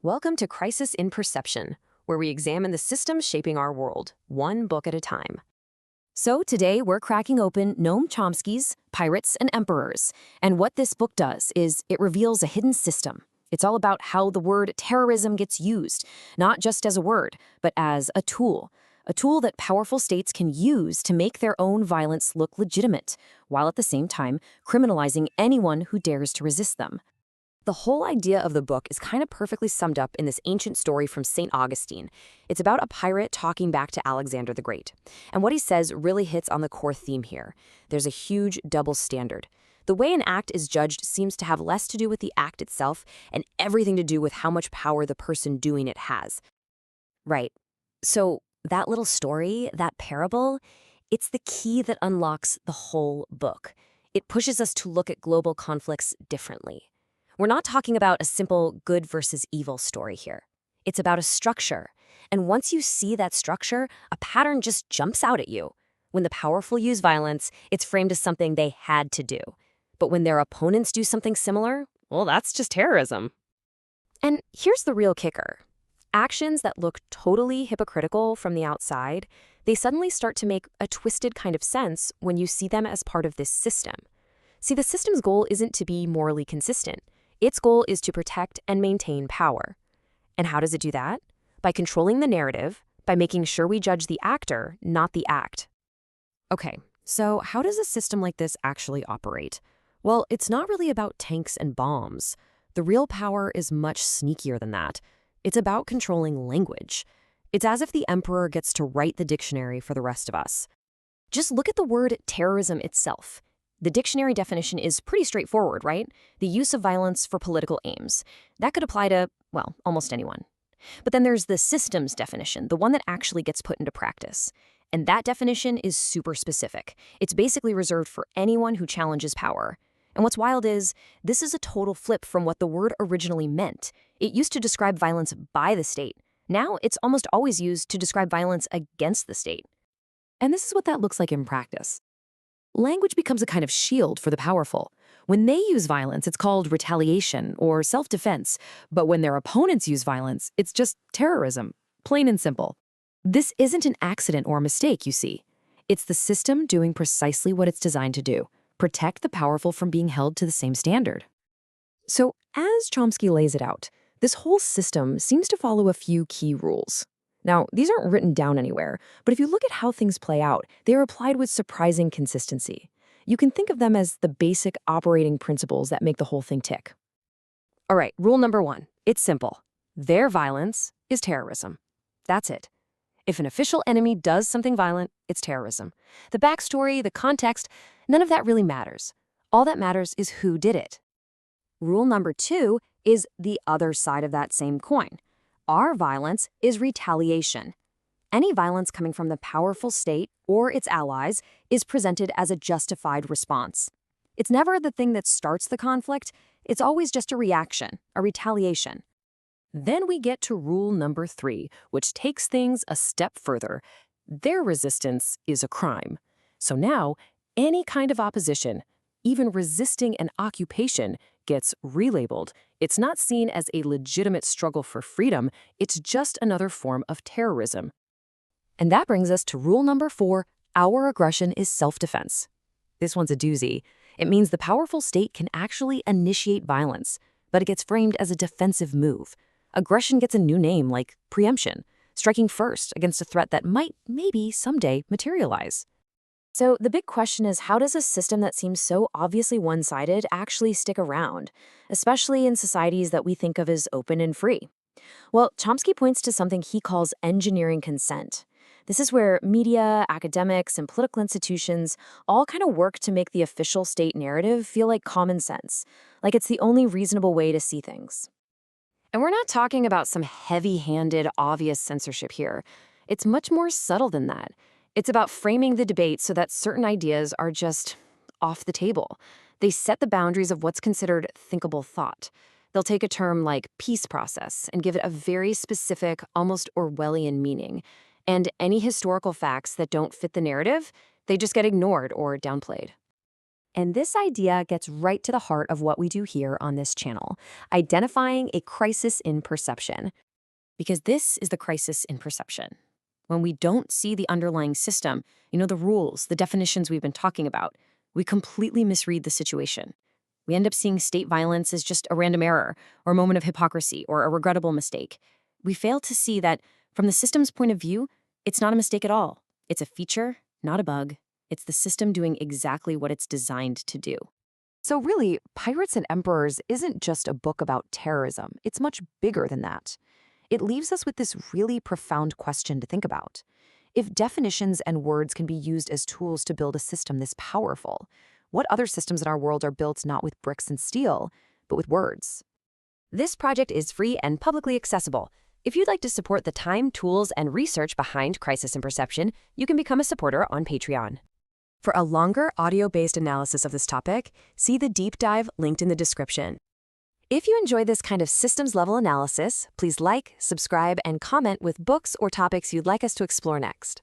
Welcome to Crisis in Perception, where we examine the systems shaping our world, one book at a time. So today we're cracking open Noam Chomsky's Pirates and Emperors, and what this book does is it reveals a hidden system. It's all about how the word terrorism gets used, not just as a word, but as a tool that powerful states can use to make their own violence look legitimate, while at the same time criminalizing anyone who dares to resist them. The whole idea of the book is kind of perfectly summed up in this ancient story from St. Augustine. It's about a pirate talking back to Alexander the Great. And what he says really hits on the core theme here. There's a huge double standard. The way an act is judged seems to have less to do with the act itself and everything to do with how much power the person doing it has. Right. So that little story, that parable, it's the key that unlocks the whole book. It pushes us to look at global conflicts differently. We're not talking about a simple good versus evil story here. It's about a structure. And once you see that structure, a pattern just jumps out at you. When the powerful use violence, it's framed as something they had to do. But when their opponents do something similar, well, that's just terrorism. And here's the real kicker. Actions that look totally hypocritical from the outside, they suddenly start to make a twisted kind of sense when you see them as part of this system. See, the system's goal isn't to be morally consistent. Its goal is to protect and maintain power. And how does it do that? By controlling the narrative, by making sure we judge the actor, not the act. Okay, so how does a system like this actually operate? Well, it's not really about tanks and bombs. The real power is much sneakier than that. It's about controlling language. It's as if the emperor gets to write the dictionary for the rest of us. Just look at the word terrorism itself. The dictionary definition is pretty straightforward, right? The use of violence for political aims. That could apply to, well, almost anyone. But then there's the systems definition, the one that actually gets put into practice. And that definition is super specific. It's basically reserved for anyone who challenges power. And what's wild is, this is a total flip from what the word originally meant. It used to describe violence by the state. Now it's almost always used to describe violence against the state. And this is what that looks like in practice. Language becomes a kind of shield for the powerful. When they use violence, it's called retaliation or self-defense. But when their opponents use violence, it's just terrorism, plain and simple. This isn't an accident or a mistake, you see. It's the system doing precisely what it's designed to do: protect the powerful from being held to the same standard. So, as Chomsky lays it out, this whole system seems to follow a few key rules. Now, these aren't written down anywhere, but if you look at how things play out, they are applied with surprising consistency. You can think of them as the basic operating principles that make the whole thing tick. All right, rule number 1. It's simple. Their violence is terrorism. That's it. If an official enemy does something violent, it's terrorism. The backstory, the context, none of that really matters. All that matters is who did it. Rule number 2 is the other side of that same coin. Our violence is retaliation. Any violence coming from the powerful state or its allies is presented as a justified response. It's never the thing that starts the conflict. It's always just a reaction, a retaliation. Then we get to rule number 3, which takes things a step further. Their resistance is a crime. So now, any kind of opposition, even resisting an occupation, gets relabeled. It's not seen as a legitimate struggle for freedom, it's just another form of terrorism. And that brings us to rule number 4, our aggression is self-defense. This one's a doozy. It means the powerful state can actually initiate violence, but it gets framed as a defensive move. Aggression gets a new name like preemption, striking first against a threat that might, maybe, someday materialize. So the big question is, how does a system that seems so obviously one-sided actually stick around, especially in societies that we think of as open and free? Well, Chomsky points to something he calls engineering consent. This is where media, academics, and political institutions all kind of work to make the official state narrative feel like common sense, like it's the only reasonable way to see things. And we're not talking about some heavy-handed, obvious censorship here. It's much more subtle than that. It's about framing the debate so that certain ideas are just off the table. They set the boundaries of what's considered thinkable thought. They'll take a term like peace process and give it a very specific, almost Orwellian meaning. And any historical facts that don't fit the narrative, they just get ignored or downplayed. And this idea gets right to the heart of what we do here on this channel, identifying a crisis in perception. Because this is the crisis in perception. When we don't see the underlying system, the rules, the definitions we've been talking about, we completely misread the situation. We end up seeing state violence as just a random error, or a moment of hypocrisy, or a regrettable mistake. We fail to see that, from the system's point of view, it's not a mistake at all. It's a feature, not a bug. It's the system doing exactly what it's designed to do. So really, Pirates and Emperors isn't just a book about terrorism. It's much bigger than that. It leaves us with this really profound question to think about. If definitions and words can be used as tools to build a system this powerful, what other systems in our world are built not with bricks and steel, but with words? This project is free and publicly accessible. If you'd like to support the time, tools, and research behind Crisis in Perception, you can become a supporter on Patreon. For a longer audio-based analysis of this topic, see the deep dive linked in the description. If you enjoy this kind of systems-level analysis, please like, subscribe, and comment with books or topics you'd like us to explore next.